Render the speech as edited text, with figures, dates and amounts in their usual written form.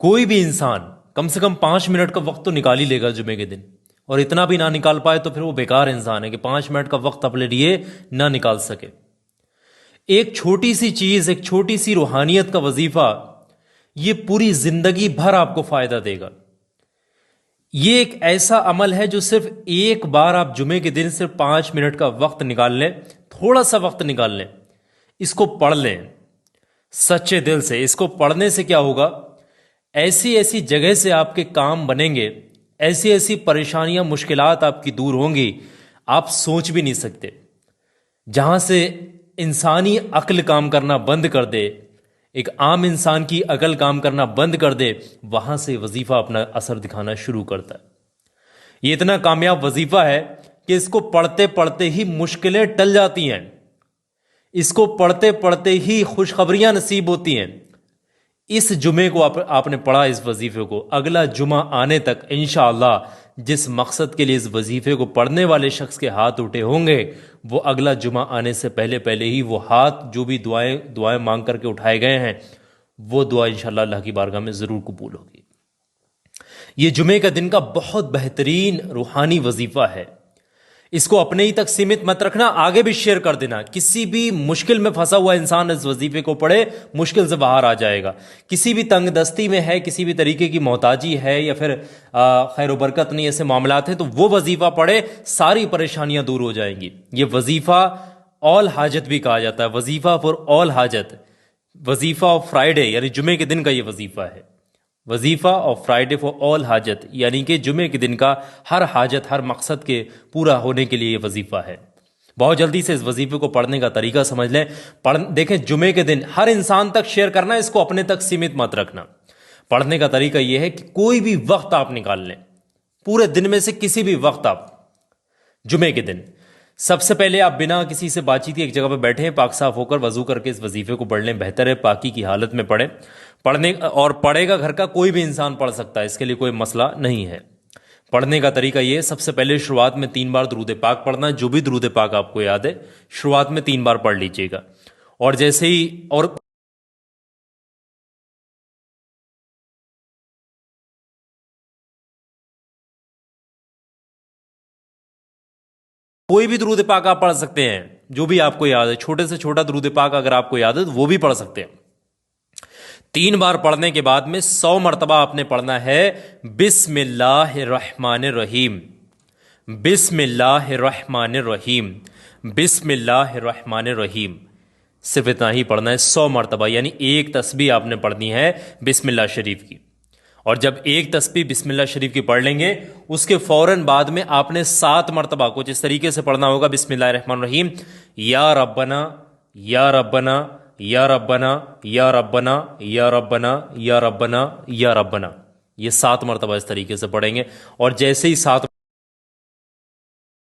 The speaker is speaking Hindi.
कोई भी इंसान कम से कम 5 मिनट का वक्त तो निकाल ही लेगा जुमे के दिन। और इतना भी ना निकाल पाए तो फिर वो बेकार इंसान है कि 5 मिनट का वक्त अपने लिए ना निकाल सके। एक छोटी सी चीज, एक छोटी सी रूहानियत का वजीफा, ये पूरी जिंदगी भर आपको फायदा देगा। ये एक ऐसा अमल है जो सिर्फ एक बार आप जुमे के दिन सिर्फ 5 मिनट का वक्त निकाल लें, थोड़ा सा वक्त निकाल लें, इसको पढ़ लें सच्चे दिल से। इसको पढ़ने से क्या होगा, ऐसी ऐसी जगह से आपके काम बनेंगे, ऐसी ऐसी परेशानियां मुश्किलात आपकी दूर होंगी, आप सोच भी नहीं सकते। जहां से इंसानी अक्ल काम करना बंद कर दे, एक आम इंसान की अकल काम करना बंद कर दे, वहां से वजीफा अपना असर दिखाना शुरू करता है। ये इतना कामयाब वजीफा है कि इसको पढ़ते पढ़ते ही मुश्किलें टल जाती हैं, इसको पढ़ते पढ़ते ही खुशखबरियां नसीब होती हैं। इस जुमे को आपने पढ़ा, इस वजीफे को, अगला जुमा आने तक इंशाअल्लाह जिस मकसद के लिए इस वजीफे को पढ़ने वाले शख्स के हाथ उठे होंगे, वो अगला जुमा आने से पहले पहले ही वो हाथ जो भी दुआएं दुआएं मांग करके उठाए गए हैं, वो दुआ इंशाअल्लाह अल्लाह की बारगाह में ज़रूर कबूल होगी। ये जुमे का दिन का बहुत बेहतरीन रूहानी वजीफा है। इसको अपने ही तक सीमित मत रखना, आगे भी शेयर कर देना। किसी भी मुश्किल में फंसा हुआ इंसान इस वजीफे को पढ़े, मुश्किल से बाहर आ जाएगा। किसी भी तंगदस्ती में है, किसी भी तरीके की मोहताजी है, या फिर खैर बरकत नहीं, ऐसे मामलात हैं, तो वो वजीफा पढ़े, सारी परेशानियां दूर हो जाएंगी। ये वजीफा ऑल हाजत भी कहा जाता है, वजीफा फॉर ऑल हाजत, वजीफा ऑफ फ्राइडे, यानी जुमे के दिन का ये वजीफा है। वजीफा ऑफ फ्राइडे फॉर ऑल हाजत, यानी कि जुमे के दिन का हर हाजत, हर मकसद के पूरा होने के लिए ये वजीफा है। बहुत जल्दी से इस वजीफे को पढ़ने का तरीका समझ लें। देखें, जुमे के दिन हर इंसान तक शेयर करना, इसको अपने तक सीमित मत रखना। पढ़ने का तरीका यह है कि कोई भी वक्त आप निकाल लें, पूरे दिन में से किसी भी वक्त आप, जुमे के दिन सबसे पहले आप बिना किसी से बातचीत के एक जगह पर बैठे, पाक साफ होकर वजू करके इस वजीफे को पढ़ लें। बेहतर है पाकी की हालत में पढ़ें। पढ़ने और पढ़ेगा घर का कोई भी इंसान पढ़ सकता है, इसके लिए कोई मसला नहीं है। पढ़ने का तरीका ये है, सबसे पहले शुरुआत में 3 बार दुरूद पाक पढ़ना। जो भी दुरूद पाक आपको याद है, शुरुआत में 3 बार पढ़ लीजिएगा। और जैसे ही और कोई भी दुरूद पाक आप पढ़ सकते हैं, जो भी आपको याद है। छोटे से छोटा दुरूद पाक अगर आपको याद है तो वो भी पढ़ सकते हैं। 3 बार पढ़ने के बाद में 100 मरतबा आपने पढ़ना है बिस्मिल्लाहिर्रहमानिर्रहीम, बिस्मिल्लाहिर्रहमानिर्रहीम, बिस्मिल्लाहिर्रहमानिर्रहीम। सिर्फ इतना ही पढ़ना है 100 मरतबा, यानी एक तस्बीह आपने पढ़नी है बिस्मिल्लाह शरीफ की। और जब एक तस्बीह बिस्मिल्लाह शरीफ की पढ़ लेंगे, उसके फौरन बाद में आपने 7 मरतबा कुछ इस तरीके से पढ़ना होगा, बिस्मिल्लाहिर्रहमानिर्रहीम, या रब्बना या रब्बना या रब्बना या रब्बना या रब्बना या रब्बना या रब्बना। ये 7 मरतबा इस तरीके से पढ़ेंगे। और जैसे ही 7